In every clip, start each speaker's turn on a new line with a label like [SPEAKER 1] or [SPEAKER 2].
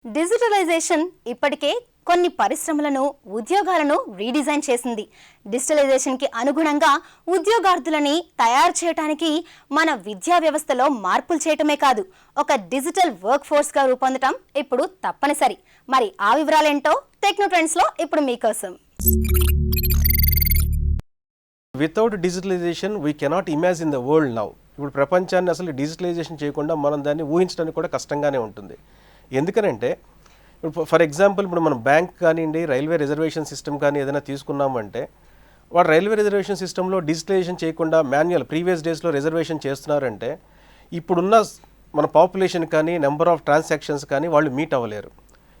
[SPEAKER 1] Digitalisation ఇప్పటికే కొన్ని పరిశ్రమలను ఉద్యోగాలను రీడిజైన్ చేసింది. డిజిటలైజేషన్కి అనుగుణంగా ఉద్యోగార్థులని తయారు చేయడానికి మన విద్యా వ్యవస్థలో మార్పులు చేయటమే కాదు, ఒక డిజిటల్ వర్క్ ఫోర్స్గా రూపొందటం ఇప్పుడు తప్పనిసరి. మరి ఆ వివరాలేంటో టెక్నో ట్రెండ్స్లో ఇప్పుడు మీకోసం.
[SPEAKER 2] Without digitalization we cannot imagine the world now. ఇప్పుడు ప్రపంచాన్ని అసలు డిజిటలైజేషన్ చేయకుండా మనం దాన్ని ఊహించడానికి కూడా కష్టంగానే ఉంటుంది. ఎందుకనంటే ఇప్పుడు ఫర్ ఎగ్జాంపుల్ ఇప్పుడు మనం బ్యాంక్ కానివ్వండి, రైల్వే రిజర్వేషన్ సిస్టమ్ కానీ ఏదైనా తీసుకున్నామంటే వాడు రైల్వే రిజర్వేషన్ సిస్టంలో డిజిటలైజేషన్ చేయకుండా మాన్యువల్ ప్రీవియస్ డేస్లో రిజర్వేషన్ చేస్తున్నారంటే ఇప్పుడున్న మన పాపులేషన్ కానీ నెంబర్ ఆఫ్ ట్రాన్సాక్షన్స్ కానీ వాళ్ళు మీట్ అవ్వలేరు.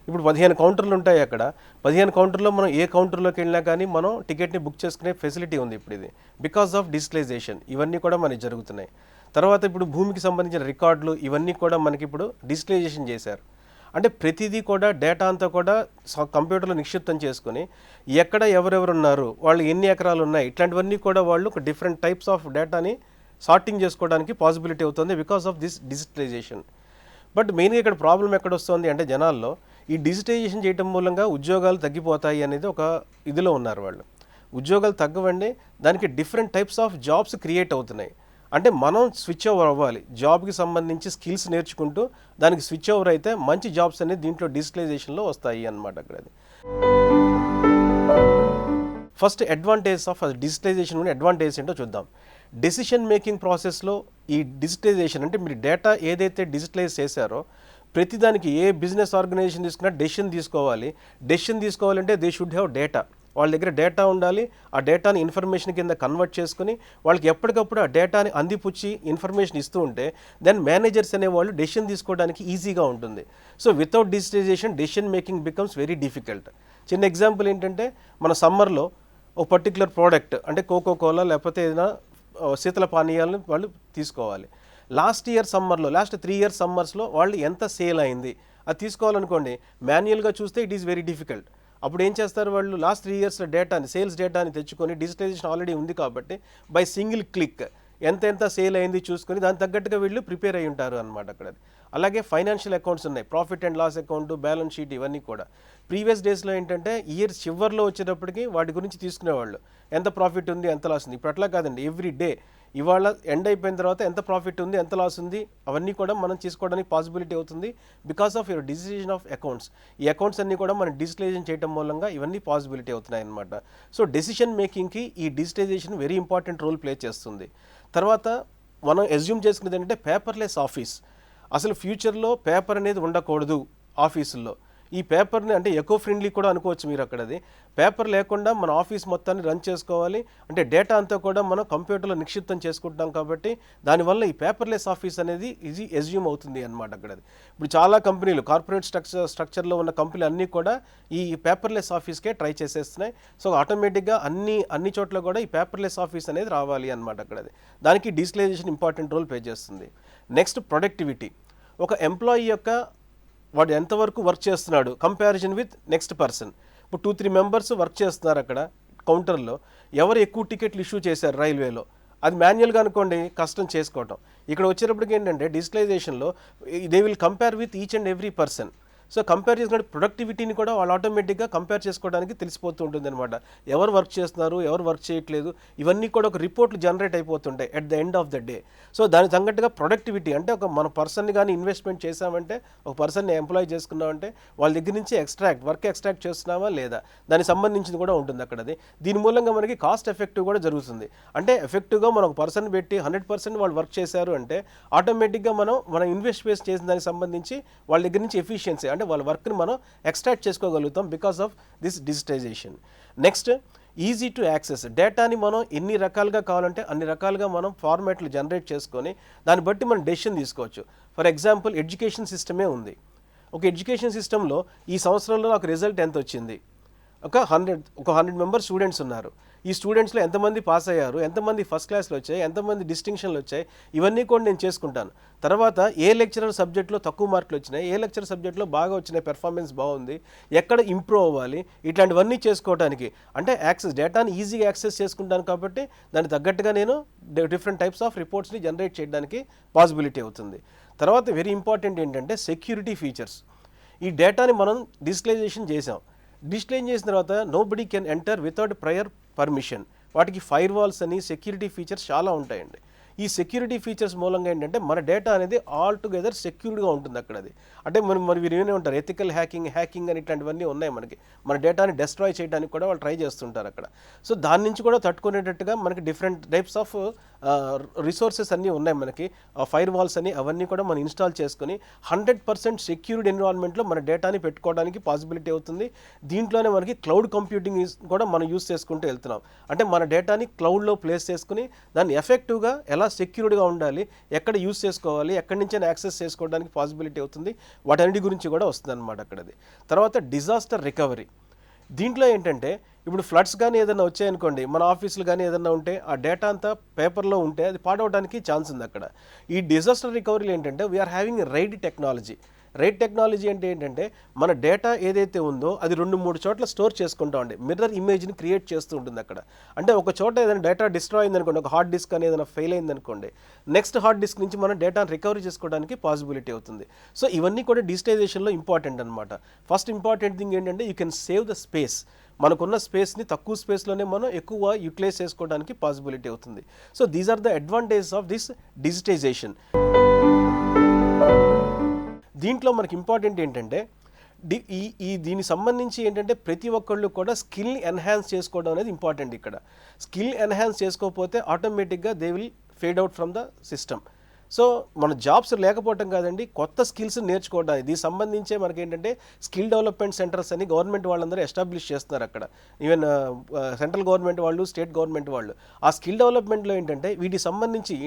[SPEAKER 2] ఇప్పుడు 15 కౌంటర్లు ఉంటాయి. అక్కడ 15 కౌంటర్లో మనం ఏ కౌంటర్లోకి వెళ్ళినా కానీ మనం టికెట్ని బుక్ చేసుకునే ఫెసిలిటీ ఉంది ఇప్పుడు. ఇది బికాస్ ఆఫ్ డిజిటలైజేషన్ ఇవన్నీ కూడా మనకి జరుగుతున్నాయి. తర్వాత ఇప్పుడు భూమికి సంబంధించిన రికార్డులు ఇవన్నీ కూడా మనకి ఇప్పుడు డిజిటలైజేషన్ చేశారు. అంటే ప్రతిదీ కూడా డేటా అంతా కూడా కంప్యూటర్లో నిక్షిప్తం చేసుకుని ఎక్కడ ఎవరెవరు ఉన్నారు, వాళ్ళు ఎన్ని ఎకరాలు ఉన్నాయి, ఇట్లాంటివన్నీ కూడా వాళ్ళు ఒక డిఫరెంట్ టైప్స్ ఆఫ్ డేటాని సార్టింగ్ చేసుకోవడానికి పాసిబిలిటీ అవుతుంది because of this digitalization. But మెయిన్గా ఇక్కడ ప్రాబ్లం ఎక్కడ వస్తుంది అంటే జనాల్లో ఈ డిజిటలైజేషన్ చేయడం మూలంగా ఉద్యోగాలు తగ్గిపోతాయి అనేది ఒక ఇదిలో ఉన్నారు వాళ్ళు. ఉద్యోగాలు తగ్గవండి, దానికి different types of jobs create అవుతున్నాయి. అంటే మనం స్విచ్ ఓవర్ అవ్వాలి, జాబ్కి సంబంధించి స్కిల్స్ నేర్చుకుంటూ దానికి స్విచ్ ఓవర్ అయితే మంచి జాబ్స్ అనేది దీంట్లో డిజిటలైజేషన్లో వస్తాయి అన్నమాట. అక్కడ అది first advantage of digitalization advantage ఏంటో చూద్దాం. డెసిషన్ మేకింగ్ ప్రాసెస్లో ఈ డిజిటలైజేషన్ అంటే మీరు డేటా ఏదైతే డిజిటలైజ్ చేశారో ప్రతిదానికి ఏ బిజినెస్ ఆర్గనైజేషన్ తీసుకున్నా డెసిషన్ తీసుకోవాలంటే దే షుడ్ హ్యావ్ డేటా. వాళ్ళ దగ్గర డేటా ఉండాలి. ఆ డేటాని ఇన్ఫర్మేషన్ కింద కన్వర్ట్ చేసుకుని వాళ్ళకి ఎప్పటికప్పుడు ఆ డేటాని అందిపుచ్చి ఇన్ఫర్మేషన్ ఇస్తూ ఉంటే దెన్ మేనేజర్స్ అనేవాళ్ళు డెసిషన్ తీసుకోవడానికి ఈజీగా ఉంటుంది. So without digitalization decision making becomes very difficult. చిన్న ఎగ్జాంపుల్ ఏంటంటే మన సమ్మర్లో ఒక పర్టికులర్ ప్రోడక్ట్ అంటే కోకో కోలా లేకపోతే ఏదైనా శీతల పానీయాలను వాళ్ళు తీసుకోవాలి. లాస్ట్ 3 ఇయర్స్ సమ్మర్స్లో వాళ్ళు ఎంత సేల్ అయింది అది తీసుకోవాలనుకోండి, మాన్యువల్గా చూస్తే ఇట్ ఈస్ వెరీ డిఫికల్ట్. అప్పుడు ఏం చేస్తారు వాళ్ళు, లాస్ట్ 3 ఇయర్స్ సేల్స్ డేటాని తెచ్చుకొని డిజిటలైజేషన్ ఆల్రెడీ ఉంది కాబట్టి బై సింగిల్ క్లిక్ ఎంత సేల్ అయింది చూసుకొని దానికి తగ్గట్టుగా వీళ్ళు ప్రిపేర్ అయి ఉంటారు అనమాట అక్కడ. అలాగే ఫైనాన్షియల్ అకౌంట్స్ ఉన్నాయి, profit and loss account, balance sheet, ఇవన్నీ కూడా ప్రీవియస్ డేస్లో ఏంటంటే ఇయర్ చివరిలో వచ్చేటప్పటికి వాటి గురించి తీసుకునేవాళ్ళు, ఎంత ప్రాఫిట్ ఉంది ఎంత లాస్ ఉంది. ఇప్పుడు అట్లా కాదండి, ఎవ్రీ డే ఇవాళ ఎండ్ అయిపోయిన తర్వాత ఎంత ప్రాఫిట్ ఉంది ఎంత లాస్ ఉంది అవన్నీ కూడా మనం చేసుకోవడానికి పాసిబిలిటీ అవుతుంది because of your digitalization of accounts. ఈ అకౌంట్స్ అన్నీ కూడా మనం డిజిటలైజేషన్ చేయడం మూలంగా ఇవన్నీ పాసిబిలిటీ అవుతున్నాయి అన్నమాట. సో డెసిషన్ మేకింగ్కి ఈ digitalization very important role play చేస్తుంది. తర్వాత మనం అజ్యూమ్ చేసుకునేది ఏంటంటే పేపర్లెస్ ఆఫీస్. అసలు ఫ్యూచర్లో పేపర్ అనేది ఉండకూడదు ఆఫీసుల్లో. ఈ పేపర్ని అంటే ఎకో ఫ్రెండ్లీ కూడా అనుకోవచ్చు మీరు అక్కడ. అది పేపర్ లేకుండా మన ఆఫీస్ మొత్తాన్ని రన్ చేసుకోవాలి అంటే డేటా అంతా కూడా మనం కంప్యూటర్లో నిక్షిప్తం చేసుకుంటాం కాబట్టి దానివల్ల ఈ పేపర్లెస్ ఆఫీస్ అనేది ఇది అజ్యూమ్ అవుతుంది అనమాట అక్కడ. ఇప్పుడు చాలా కంపెనీలు కార్పొరేట్ స్ట్రక్చర్లో ఉన్న కంపెనీలు అన్నీ కూడా ఈ పేపర్లెస్ ఆఫీస్కే ట్రై చేసేస్తున్నాయి. సో ఆటోమేటిక్గా అన్ని చోట్ల కూడా ఈ పేపర్లెస్ ఆఫీస్ అనేది రావాలి అనమాట అక్కడ. దానికి డిజిటలైజేషన్ ఇంపార్టెంట్ రోల్ ప్లే చేస్తుంది. Next productivity. ఒక ఎంప్లాయీ యొక్క వాడు ఎంతవరకు వర్క్ చేస్తున్నాడు కంపారిజన్ విత్ నెక్స్ట్ పర్సన్. ఇప్పుడు 2-3 మెంబర్స్ వర్క్ చేస్తున్నారు అక్కడ కౌంటర్లో, ఎవరు ఎక్కువ టికెట్లు ఇష్యూ చేశారు రైల్వేలో, అది మాన్యువల్గా అనుకోండి కష్టం చేసుకోవటం. ఇక్కడ వచ్చేటప్పటికి ఏంటంటే డిజిటలైజేషన్లో they will compare with each and every person. So compare చేసుకుంటే ప్రొడక్టివిటీని కూడా వాళ్ళు ఆటోమేటిక్గా కంపేర్ చేసుకోవడానికి తెలిసిపోతూ ఉంటుంది అనమాట. ఎవరు వర్క్ చేస్తున్నారు ఎవరు వర్క్ చేయట్లేదు ఇవన్నీ కూడా ఒక రిపోర్ట్లు జనరేట్ అయిపోతుంటాయి at the end of the day. So దానికి తగ్గట్టుగా ప్రొడక్టివిటీ అంటే ఒక మన పర్సన్ని కానీ ఇన్వెస్ట్మెంట్ చేసామంటే ఒక పర్సన్ని ఎంప్లాయ్ చేసుకున్నామంటే వాళ్ళ దగ్గర నుంచి వర్క్ ఎక్స్ట్రాక్ట్ చేస్తున్నామా లేదా దానికి సంబంధించింది కూడా ఉంటుంది అక్కడ. దీని మూలంగా మనకి కాస్ట్ ఎఫెక్టివ్ కూడా జరుగుతుంది. అంటే ఎఫెక్టివ్గా మనం ఒక పర్సన్ పెట్టి 100% వాళ్ళు వర్క్ చేశారు అంటే ఆటోమేటిక్గా మనం ఇన్వెస్ట్ చేసిన దానికి సంబంధించి వాళ్ళ దగ్గర నుంచి ఎఫిషియన్సీ అంటే వాళ్ళ వర్క్ని మనం ఎక్స్ట్రాక్ట్ చేసుకోగలుగుతాం because of this digitalization. Next easy to access. డేటాని మనం ఎన్ని రకాలుగా కావాలంటే అన్ని రకాలుగా మనం ఫార్మాట్లు జనరేట్ చేసుకొని దాన్ని బట్టి మనం డెసిషన్ తీసుకోవచ్చు. ఫర్ ఎగ్జాంపుల్ ఎడ్యుకేషన్ సిస్టమే ఉంది. ఒక ఎడ్యుకేషన్ సిస్టంలో ఈ సంవత్సరంలో నాకు రిజల్ట్ ఎంత వచ్చింది, ఒక 100 మెంబర్స్ స్టూడెంట్స్ ఉన్నారు. ఈ స్టూడెంట్స్లో ఎంతమంది పాస్ అయ్యారు, ఎంతమంది ఫస్ట్ క్లాస్లో వచ్చాయి, ఎంతమంది డిస్టింక్షన్లు వచ్చాయి, ఇవన్నీ కూడా నేను చేసుకుంటాను. తర్వాత ఏ లెక్చరర్ సబ్జెక్ట్లో తక్కువ మార్కులు వచ్చినాయి, ఏ లెక్చరర్ సబ్జెక్ట్లో బాగా వచ్చినాయి, పెర్ఫార్మెన్స్ బాగుంది, ఎక్కడ ఇంప్రూవ్ అవ్వాలి, ఇట్లాంటివన్నీ చేసుకోవడానికి అంటే డేటాని ఈజీగా యాక్సెస్ చేసుకుంటాను కాబట్టి దానికి తగ్గట్టుగా నేను డిఫరెంట్ టైప్స్ ఆఫ్ రిపోర్ట్స్ని జనరేట్ చేయడానికి పాసిబిలిటీ అవుతుంది. తర్వాత వెరీ ఇంపార్టెంట్ ఏంటంటే సెక్యూరిటీ ఫీచర్స్. ఈ డేటాని మనం డిజిటలైజేషన్ చేసాం. డిజిటలైజ్ చేసిన తర్వాత nobody can enter without prior permission. వాటికి ఫైర్ వాల్స్ అని సెక్యూరిటీ ఫీచర్స్ చాలా ఉంటాయండి. ఈ సెక్యూరిటీ ఫీచర్స్ మూలంగా ఏంటంటే మన డేటా అనేది ఆల్ టుగెదర్ సెక్యూర్డ్గా ఉంటుంది అక్కడ. అది అంటే మరి మీరు ఏమైనా ఉంటారు ఎథికల్ హ్యాకింగ్ అని ఇట్లాంటివన్నీ ఉన్నాయి మనకి. మన డేటాని డెస్ట్రాయ్ చేయడానికి కూడా వాళ్ళు ట్రై చేస్తుంటారు అక్కడ. సో దాని నుంచి కూడా తట్టుకునేటట్టుగా మనకి డిఫరెంట్ టైప్స్ ఆఫ్ రిసోర్సెస్ అన్నీ ఉన్నాయి మనకి. ఫైర్ వాల్స్ అని అవన్నీ కూడా మనం ఇన్స్టాల్ చేసుకుని 100% సెక్యూర్డ్ ఎన్విరాన్మెంట్లో మన డేటాని పెట్టుకోవడానికి పాసిబిలిటీ అవుతుంది. దీంట్లోనే మనకి క్లౌడ్ కంప్యూటింగ్ కూడా మనం యూస్ చేసుకుంటూ వెళ్తున్నాం. అంటే మన డేటాని క్లౌడ్లో ప్లేస్ చేసుకుని దాన్ని ఎఫెక్టివ్గా ఎలా సెక్యూర్డ్గా ఉండాలి, ఎక్కడ యూస్ చేసుకోవాలి, ఎక్కడి నుంచైనా యాక్సెస్ చేసుకోవడానికి పాసిబిలిటీ అవుతుంది. వాటన్నిటి గురించి కూడా వస్తుంది అనమాట అక్కడది. తర్వాత డిజాస్టర్ రికవరీ. దీంట్లో ఏంటంటే ఇప్పుడు ఫ్లడ్స్ కానీ ఏదైనా వచ్చాయనుకోండి, మన ఆఫీసులు కానీ ఏదైనా ఉంటే ఆ డేటా అంతా పేపర్లో ఉంటే అది పాడవడానికి ఛాన్స్ ఉంది అక్కడ. ఈ డిజాస్టర్ రికవరీలో ఏంటంటే we're having RAID technology. RAID technology అంటే ఏంటంటే మన డేటా ఏదైతే ఉందో అది 2-3 చోట్ల స్టోర్ చేసుకుంటామండి. మిర్రర్ ఇమేజ్ని క్రియేట్ చేస్తూ ఉంటుంది అక్కడ. అంటే ఒక చోట ఏదైనా డేటా డిస్ట్రాయ్ అయిందనుకోండి, ఒక హార్డ్ డిస్క్ అనేది ఏదైనా ఫెయిల్ అయిందనుకోండి, నెక్స్ట్ హార్డ్ డిస్క్ నుంచి మనం డేటాను రికవరీ చేసుకోవడానికి పాసిబిలిటీ అవుతుంది. సో ఇవన్నీ కూడా డిజిటలైజేషన్లో ఇంపార్టెంట్ అనమాట. ఫస్ట్ ఇంపార్టెంట్ థింగ్ ఏంటంటే you can save the space. మనకున్న స్పేస్ని తక్కువ స్పేస్లోనే మనం ఎక్కువ యూటిలైజ్ చేసుకోవడానికి పాసిబిలిటీ అవుతుంది. So these are the advantages of this digitization. దీంట్లో మనకి ఇంపార్టెంట్ ఏంటంటే దీనికి సంబంధించి ఏంటంటే ప్రతి ఒక్కళ్ళు కూడా స్కిల్ని ఎన్హాన్స్ చేసుకోవడం అనేది ఇంపార్టెంట్ ఇక్కడ. స్కిల్ ఎన్హాన్స్ చేసుకోకపోతే ఆటోమేటిక్గా they will fade out from the system. So మన జాబ్స్ లేకపోవటం కాదండి, కొత్త స్కిల్స్ నేర్చుకోవడానికి దీనికి సంబంధించే మనకి ఏంటంటే స్కిల్ డెవలప్మెంట్ సెంటర్స్ అని గవర్నమెంట్ వాళ్ళందరూ ఎస్టాబ్లిష్ చేస్తున్నారు అక్కడ. ఈవెన్ సెంట్రల్ గవర్నమెంట్ వాళ్ళు, స్టేట్ గవర్నమెంట్ వాళ్ళు. ఆ స్కిల్ డెవలప్మెంట్లో ఏంటంటే వీటికి సంబంధించి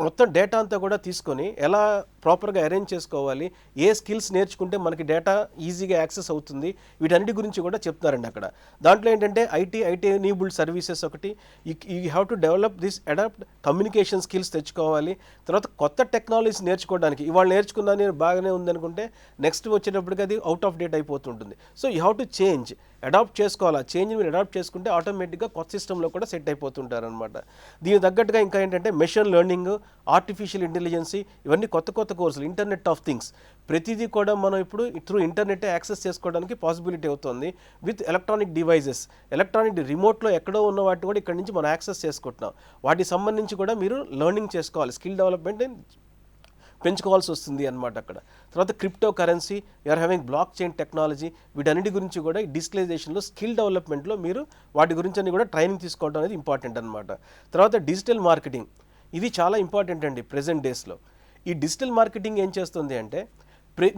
[SPEAKER 2] మొత్తం డేటా అంతా కూడా తీసుకొని ఎలా ప్రాపర్గా అరేంజ్ చేసుకోవాలి, ఏ స్కిల్స్ నేర్చుకుంటే మనకి డేటా ఈజీగా యాక్సెస్ అవుతుంది, వీటన్నిటి గురించి కూడా చెప్తారండి అక్కడ. దాంట్లో ఏంటంటే ఐటీ ఎనేబుల్డ్ సర్వీసెస్ ఒకటి, you have to develop this adapt communication skills తెచ్చుకోవాలి. తర్వాత కొత్త టెక్నాలజీస్ నేర్చుకోవడానికి ఇవాళ నేర్చుకున్నాను బాగానే ఉందనుకుంటే నెక్స్ట్ వచ్చేటప్పటికి అది అవుట్ ఆఫ్ డేట్ అయిపోతుంటుంది. So you have to change, adapt చేసుకోవాలి. ఆ చేంజ్ మీరు అడాప్ట్ చేసుకుంటే ఆటోమేటిక్గా కొత్త సిస్టంలో కూడా సెట్ అయిపోతుంటారు అనమాట. దీనికి తగ్గట్టుగా ఇంకా ఏంటంటే మెషిన్ లెర్నింగ్, ఆర్టిఫిషియల్ ఇంటెలిజెన్సీ, ఇవన్నీ కొత్త కోర్సులు, ఇంటర్నెట్ ఆఫ్ థింగ్స్, ప్రతిదీ కూడా మనం ఇప్పుడు త్రూ ఇంటర్నెట్ యాక్సెస్ చేసుకోవడానికి పాసిబిలిటీ అవుతుంది. విత్ ఎలక్ట్రానిక్ డివైజెస్, ఎలక్ట్రానిక్ రిమోట్లో ఎక్కడో ఉన్న వాటిని కూడా ఇక్కడ నుంచి మనం యాక్సెస్ చేసుకుంటున్నాం. వాటికి సంబంధించి కూడా మీరు లెర్నింగ్ చేసుకోవాలి, స్కిల్ డెవలప్మెంట్ పెంచుకోవాల్సి వస్తుంది అనమాట అక్కడ. తర్వాత cryptocurrency, you are having blockchain technology, వీటన్నిటి గురించి కూడా ఈ డిజిటలైజేషన్లో స్కిల్ డెవలప్మెంట్లో మీరు వాటి గురించి అన్ని కూడా ట్రైనింగ్ తీసుకోవడం అనేది ఇంపార్టెంట్ అనమాట. తర్వాత డిజిటల్ మార్కెటింగ్, ఇది చాలా ఇంపార్టెంట్ అండి ప్రెజెంట్ డేస్లో. ఈ డిజిటల్ మార్కెటింగ్ ఏం చేస్తుంది అంటే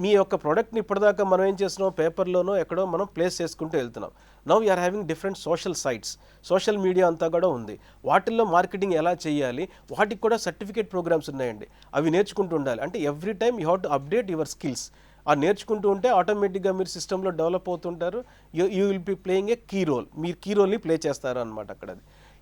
[SPEAKER 2] మీ యొక్క ప్రోడక్ట్ని ఇప్పటిదాకా మనం ఏం చేస్తున్నాం, పేపర్లోనో ఎక్కడో మనం ప్లేస్ చేసుకుంటూ వెళ్తున్నాం. Now you are having different social sites, social media అంతా కూడా ఉంది. వాటిల్లో మార్కెటింగ్ ఎలా చేయాలి, వాటికి కూడా సర్టిఫికేట్ ప్రోగ్రామ్స్ ఉన్నాయండి. అవి నేర్చుకుంటూ ఉండాలి. అంటే every time you have to update your skills. ఆ నేర్చుకుంటూ ఉంటే ఆటోమేటిక్గా మీరు సిస్టంలో డెవలప్ అవుతుంటారు. You will be playing a key role, మీరు కీ రోల్ని ప్లే చేస్తారు అనమాట అక్కడ.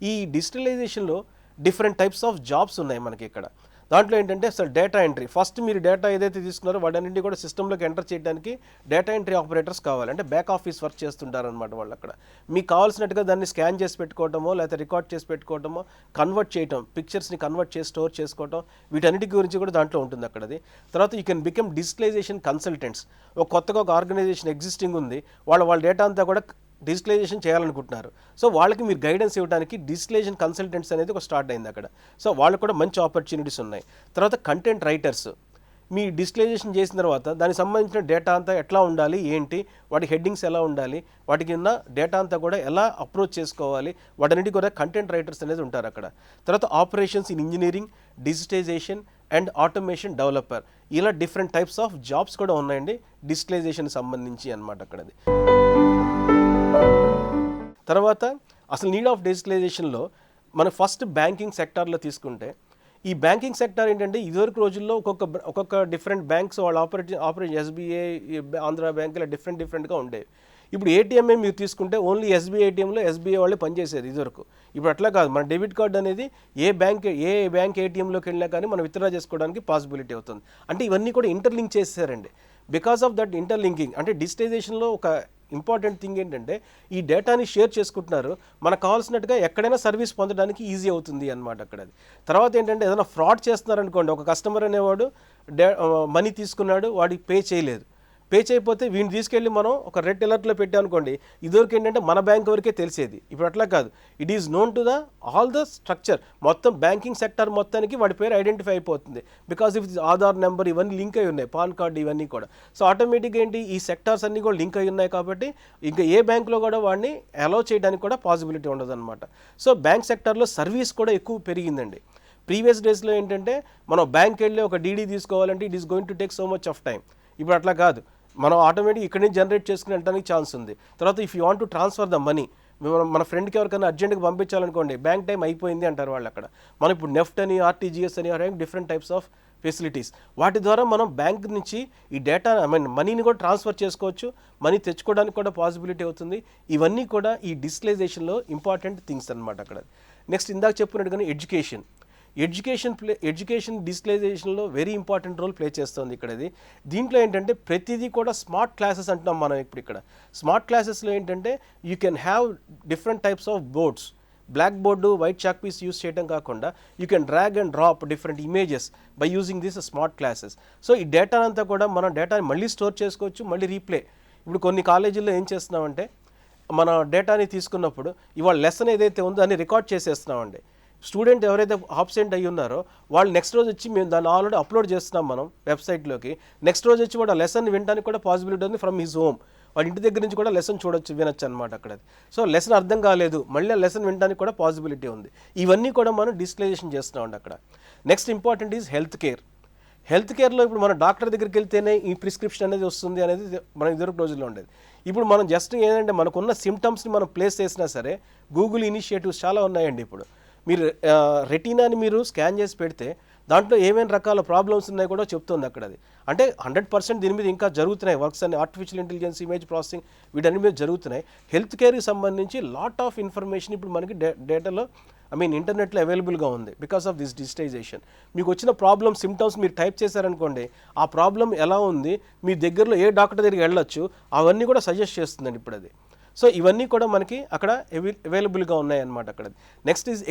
[SPEAKER 2] ఈ డిజిటలైజేషన్లో డిఫరెంట్ టైప్స్ ఆఫ్ జాబ్స్ ఉన్నాయి మనకి ఇక్కడ. దాంట్లో ఏంటంటే అసలు డేటా ఎంట్రీ, ఫస్ట్ మీరు డేటా ఏదైతే తీసుకున్నారో వాటన్నింటినీ కూడా సిస్టంలోకి ఎంటర్ చేయడానికి డేటా ఎంట్రీ ఆపరేటర్స్ కావాలి. అంటే బ్యాక్ ఆఫీస్ వర్క్ చేస్తుంటారనమాట వాళ్ళు అక్కడ. మీకు కావాల్సినట్టుగా దాన్ని స్కాన్ చేసి పెట్టుకోవటమో లేకపోతే రికార్డ్ చేసి పెట్టుకోవటమో, కన్వర్ట్ చేయటం, పిక్చర్స్ని కన్వర్ట్ చేసి స్టోర్ చేసుకోవటం, వీటన్నిటి గురించి కూడా దాంట్లో ఉంటుంది అక్కడది. తర్వాత you can become digitalization consultants. కొత్తగా ఒక ఆర్గనైజేషన్ ఎగ్జిస్టింగ్ ఉంది, వాళ్ళ డేటా అంతా కూడా డిజిటలైజేషన్ చేయాలనుకుంటున్నారు. సో వాళ్ళకి మీరు గైడెన్స్ ఇవ్వడానికి డిజిటలైజేషన్ కన్సల్టెంట్స్ అనేది ఒక స్టార్ట్ అయింది అక్కడ. సో వాళ్ళకు కూడా మంచి ఆపర్చునిటీస్ ఉన్నాయి. తర్వాత కంటెంట్ రైటర్స్, మీ డిజిటలైజేషన్ చేసిన తర్వాత దానికి సంబంధించిన డేటా అంతా ఎట్లా ఉండాలి, ఏంటి, వాటి హెడ్డింగ్స్ ఎలా ఉండాలి, వాటికి ఉన్న డేటా అంతా కూడా ఎలా అప్రోచ్ చేసుకోవాలి, వాటన్నిటి కూడా కంటెంట్ రైటర్స్ అనేది ఉంటారు అక్కడ. తర్వాత operations in engineering, digitisation and automation developer, ఇలా డిఫరెంట్ టైప్స్ ఆఫ్ జాబ్స్ కూడా ఉన్నాయండి డిజిటలైజేషన్ సంబంధించి అనమాట అక్కడది. తర్వాత అసలు నీడ్ ఆఫ్ డిజిటలైజేషన్లో మన ఫస్ట్ బ్యాంకింగ్ సెక్టార్లో తీసుకుంటే, ఈ బ్యాంకింగ్ సెక్టార్ ఏంటంటే ఇదివరకు రోజుల్లో ఒక్కొక్క డిఫరెంట్ బ్యాంక్స్ వాళ్ళు ఆపరేట్ ఎస్బీఐ, ఆంధ్ర బ్యాంక్ ఇలా డిఫరెంట్గా ఉండేవి. ఇప్పుడు ఏటీఎంఏ మీరు తీసుకుంటే ఓన్లీ ఎస్బీఐ ఏటీఎంలో ఎస్బీఐ వాళ్ళే పనిచేసేది ఇదివరకు. ఇప్పుడు అట్లా కాదు, మన డెబిట్ కార్డ్ అనేది ఏ బ్యాంక్ ఏటీఎంలోకి వెళ్ళినా కానీ మనం విత్డ్రా చేసుకోవడానికి పాసిబిలిటీ అవుతుంది. అంటే ఇవన్నీ కూడా ఇంటర్లింక్ చేసేసారండి. బికాస్ ఆఫ్ దట్ ఇంటర్లింకింగ్, అంటే డిజిటైజేషన్లో ఒక ఇంపార్టెంట్ థింగ్ ఏంటంటే ఈ డేటాని షేర్ చేసుకుంటున్నారు, మనకు కావాల్సినట్టుగా ఎక్కడైనా సర్వీస్ పొందడానికి ఈజీ అవుతుంది అనమాట అక్కడ. తర్వాత ఏంటంటే ఏదైనా ఫ్రాడ్ చేస్తున్నారనుకోండి, ఒక కస్టమర్ అనేవాడు మనీ తీసుకున్నాడు, వాడికి పే చేయలేదు, పే చేయకపోతే వీడిని తీసుకెళ్ళి మనం ఒక రెడ్ అలర్ట్లో పెట్టామనుకోండి, ఇదివరకు ఏంటంటే మన బ్యాంక్ వరకే తెలిసేది. ఇప్పుడు అట్లా కాదు, it is known to the all the structure, మొత్తం బ్యాంకింగ్ సెక్టర్ మొత్తానికి వాడి పేరు ఐడెంటిఫై అయిపోతుంది. బికాస్ ఇఫ్ ఆధార్ నెంబర్ ఇవన్నీ లింక్ అయి ఉన్నాయి, పాన్ కార్డు ఇవన్నీ కూడా. సో ఆటోమేటిక్గా ఏంటి, ఈ సెక్టార్స్ అన్నీ కూడా లింక్ అయి ఉన్నాయి కాబట్టి ఇంకా ఏ బ్యాంక్లో కూడా వాడిని అలౌ చేయడానికి కూడా పాసిబిలిటీ ఉండదు అనమాట. సో బ్యాంక్ సెక్టార్లో సర్వీస్ కూడా ఎక్కువ పెరిగిందండి. ప్రీవియస్ డేస్లో ఏంటంటే మనం బ్యాంక్ వెళ్ళి ఒక డీడీ తీసుకోవాలంటే it is going to take so much of time. ఇప్పుడు అట్లా కాదు, మనం ఆటోమేటిక్ ఇక్కడి నుంచి జనరేట్ చేసుకుని వెళ్ళడానికి ఛాన్స్ ఉంది. తర్వాత if you want to transfer the money, మన ఫ్రెండ్కి ఎవరికైనా అర్జెంట్గా పంపించాలనుకోండి, బ్యాంక్ టైం అయిపోయింది అంటారు వాళ్ళు అక్కడ. మనం ఇప్పుడు నెఫ్ట్ అని, ఆర్టీజీఎస్ అని డిఫరెంట్ టైప్స్ ఆఫ్ ఫెసిలిటీస్, వాటి ద్వారా మనం బ్యాంక్ నుంచి ఈ డేటా మనీని కూడా ట్రాన్స్ఫర్ చేసుకోవచ్చు, మనీ తెచ్చుకోవడానికి కూడా పాసిబిలిటీ అవుతుంది. ఇవన్నీ కూడా ఈ డిజిటలైజేషన్లో ఇంపార్టెంట్ థింగ్స్ అనమాట అక్కడ. నెక్స్ట్ ఇందాక చెప్పినట్టుగానే ఎడ్యుకేషన్ డిజిటలైజేషన్లో వెరీ ఇంపార్టెంట్ రోల్ ప్లే చేస్తుంది ఇక్కడ. దీంట్లో ఏంటంటే ప్రతిదీ కూడా స్మార్ట్ క్లాసెస్ అంటున్నాం మనం. ఇప్పుడు ఇక్కడ స్మార్ట్ క్లాసెస్లో ఏంటంటే you can have different types of boards, blackboard, white chalk piece use చేయడం కాకుండా you can drag and drop different images by using this smart classes. సో ఈ డేటా అంతా కూడా మనం డేటాని మళ్ళీ స్టోర్ చేసుకోవచ్చు, మళ్ళీ రీప్లే. ఇప్పుడు కొన్ని కాలేజీల్లో ఏం చేస్తున్నామంటే మన డేటాని తీసుకున్నప్పుడు ఇవాళ లెసన్ ఏదైతే ఉందో అని రికార్డ్ చేసేస్తున్నామండి. స్టూడెంట్ ఎవరైతే ఆబ్సెంట్ అయ్యి ఉన్నారో వాళ్ళు నెక్స్ట్ రోజు వచ్చి మేము దాన్ని ఆల్రెడీ అప్లోడ్ చేస్తున్నాం మనం వెబ్సైట్లోకి. నెక్స్ట్ రోజు వచ్చి వాడు ఆ లెసన్ వినడానికి కూడా పాసిబిలిటీ ఉంది ఫ్రమ్ హిజ్ హోమ్. వాడి ఇంటి దగ్గర నుంచి కూడా లెసన్ వినొచ్చు అనమాట అక్కడ. సో లెసన్ అర్థం కాలేదు, మళ్ళీ ఆ లెసన్ వినడానికి కూడా పాసిబిలిటీ ఉంది. ఇవన్నీ కూడా మనం డిజిటలైజేషన్ చేస్తున్నామండి అక్కడ. నెక్స్ట్ ఇంపార్టెంట్ ఈజ్ హెల్త్ కేర్లో ఇప్పుడు మన డాక్టర్ దగ్గరికి వెళ్తేనే ఈ ప్రిస్క్రిప్షన్ అనేది వస్తుంది అనేది మనం ఇదివరకు రోజుల్లో ఉండేది. ఇప్పుడు మనం జస్ట్ ఏంటంటే మనకున్న సిమ్టమ్స్ని మనం ప్లేస్ చేసినా సరే గూగుల్ ఇనిషియేటివ్స్ చాలా ఉన్నాయండి. ఇప్పుడు మీరు రెటీనాని మీరు స్కాన్ చేసి పెడితే దాంట్లో ఏమేమి రకాల ప్రాబ్లమ్స్ ఉన్నాయో కూడా చెప్తుంది అక్కడ. అది అంటే 100% దీని మీద ఇంకా జరుగుతున్నాయి వర్క్స్ అన్ని, ఆర్టిఫిషియల్ ఇంటెలిజెన్స్, ఇమేజ్ ప్రాసెసింగ్, వీటన్ని మీద జరుగుతున్నాయి. హెల్త్ కేర్కి సంబంధించి లాట్ ఆఫ్ ఇన్ఫర్మేషన్ ఇప్పుడు మనకి డేటాలో ఇంటర్నెట్లో అవైలబుల్గా ఉంది బికాస్ ఆఫ్ దిస్ డిజిటైజేషన్. మీకు వచ్చిన ప్రాబ్లమ్ సిమ్టమ్స్ మీరు టైప్ చేశారనుకోండి, ఆ ప్రాబ్లం ఎలా ఉంది, మీ దగ్గరలో ఏ డాక్టర్ దగ్గరికి వెళ్ళొచ్చు, అవన్నీ కూడా సజెస్ట్ చేస్తుందండి ఇప్పుడు అది. సో ఇవన్నీ కూడా మనకి అక్కడ అవైలబుల్గా ఉన్నాయన్నమాట అక్కడ. నెక్స్ట్ ఈజ్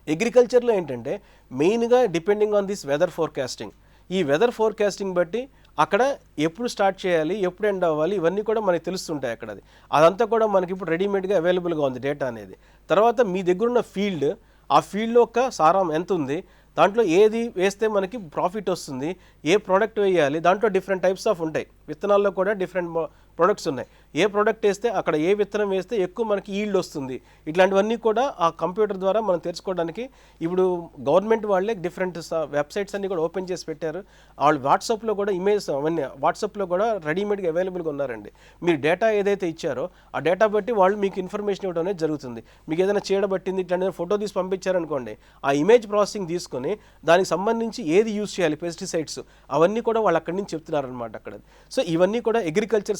[SPEAKER 2] అగ్రికల్చర్లో ఏంటంటే మెయిన్గా depending on this weather forecasting. ఈ వెదర్ ఫోర్కాస్టింగ్ బట్టి అక్కడ ఎప్పుడు స్టార్ట్ చేయాలి, ఎప్పుడు ఎండ్ అవ్వాలి, ఇవన్నీ కూడా మనకి తెలుస్తుంటాయి అక్కడ. అదంతా కూడా మనకి ఇప్పుడు రెడీమేడ్గా అవైలబుల్గా ఉంది డేటా అనేది. తర్వాత మీ దగ్గర ఉన్న ఫీల్డ్, ఆ ఫీల్డ్లో ఒక సారం ఎంత ఉంది, దాంట్లో ఏది వేస్తే మనకి ప్రాఫిట్ వస్తుంది, ఏ ప్రోడక్ట్ వేయాలి, దాంట్లో డిఫరెంట్ టైప్స్ ఆఫ్ ఉంటాయి. విత్తనాల్లో కూడా డిఫరెంట్ ప్రొడక్ట్స్ ఉన్నాయి. ఏ ప్రోడక్ట్ వేస్తే అక్కడ ఏ విత్తనం వేస్తే ఎక్కువ మనకి ఈల్డ్ వస్తుంది, ఇట్లాంటివన్నీ కూడా ఆ కంప్యూటర్ ద్వారా మనం తెలుసుకోవడానికి ఇప్పుడు గవర్నమెంట్ వాళ్ళే డిఫరెంట్ వెబ్సైట్స్ అన్నీ కూడా ఓపెన్ చేసి పెట్టారు. వాళ్ళు వాట్సాప్లో కూడా ఇమేజ్ అవన్నీ వాట్సాప్లో కూడా రెడీమేడ్గా అవైలబుల్గా ఉన్నారండి. మీరు డేటా ఏదైతే ఇచ్చారో ఆ డేటా బట్టి వాళ్ళు మీకు ఇన్ఫర్మేషన్ ఇవ్వడం అనేది జరుగుతుంది. మీకు ఏదైనా చీడబట్టింది ఇట్లాంటి ఫోటో తీసి పంపించారనుకోండి, ఆ ఇమేజ్ ప్రాసెసింగ్ తీసుకొని దానికి సంబంధించి ఏది యూజ్ చేయాలి, పెస్టిసైడ్స్, అవన్నీ కూడా వాళ్ళు అక్కడి నుంచి చెప్తున్నారనమాట అక్కడ. సో ఇవన్నీ కూడా అగ్రికల్చర్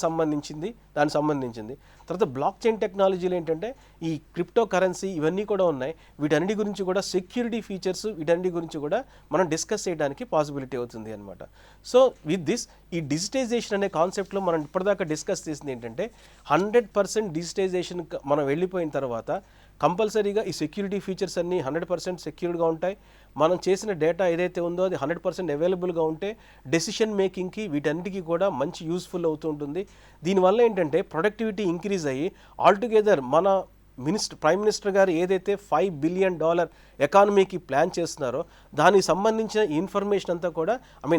[SPEAKER 2] దానికి సంబంధించింది. తర్వాత బ్లాక్ చైన్ టెక్నాలజీలు ఏంటంటే ఈ క్రిప్టో కరెన్సీ ఇవన్నీ కూడా ఉన్నాయి. వీటన్నిటి గురించి కూడా సెక్యూరిటీ ఫీచర్స్, వీటన్నిటి గురించి కూడా మనం డిస్కస్ చేయడానికి పాసిబిలిటీ అవుతుంది అనమాట. సో విత్ దిస్ ఈ డిజిటైజేషన్ అనే కాన్సెప్ట్లో మనం ఇప్పటిదాకా డిస్కస్ చేసింది ఏంటంటే 100% డిజిటైజేషన్ మనం వెళ్ళిపోయిన తర్వాత కంపల్సరీగా ఈ సెక్యూరిటీ ఫీచర్స్ అన్నీ 100% సెక్యూర్డ్గా ఉంటాయి. మనం చేసిన డేటా ఏదైతే ఉందో అది 100% అవైలబుల్గా ఉంటే డెసిషన్ మేకింగ్కి వీటన్నిటికీ కూడా మంచి యూస్ఫుల్ అవుతూ ఉంటుంది. దీనివల్ల ఏంటంటే ప్రొడక్టివిటీ ఇంక్రీజ్ అయ్యి ఆల్టుగెదర్ మన ప్రైమ్ మినిస్టర్ గారు ఏదైతే $5 బిలియన్ ఎకానమీకి ప్లాన్ చేస్తున్నారో దానికి సంబంధించిన ఇన్ఫర్మేషన్ అంతా కూడా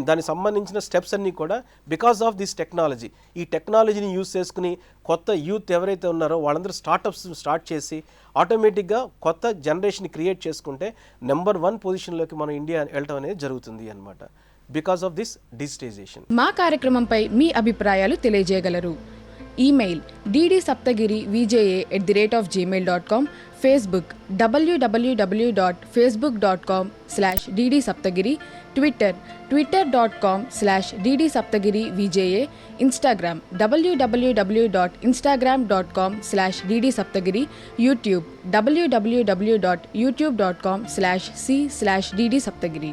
[SPEAKER 2] దానికి సంబంధించిన స్టెప్స్ అన్నీ కూడా బికాస్ ఆఫ్ దిస్ టెక్నాలజీ. ఈ టెక్నాలజీని యూజ్ చేసుకుని కొత్త యూత్ ఎవరైతే ఉన్నారో వాళ్ళందరూ స్టార్టప్స్ స్టార్ట్ చేసి ఆటోమేటిక్గా కొత్త జనరేషన్ క్రియేట్ చేసుకుంటే నెంబర్ 1 పొజిషన్లోకి మన ఇండియా వెళ్ళటం అనేది జరుగుతుంది అన్నమాట బికాస్ ఆఫ్ దిస్ డిజిటైజేషన్.
[SPEAKER 3] మా కార్యక్రమంపై మీ అభిప్రాయాలు తెలియజేయగలరు. Email ddSaptagiri@gmail.com, Facebook www.facebook.com/ddsaptagiri, Twitter twitter.com/ddsaptagirivja, Instagram www.instagram.com/ddsaptagiri, YouTube www.youtube.com/c/ddsaptagiri.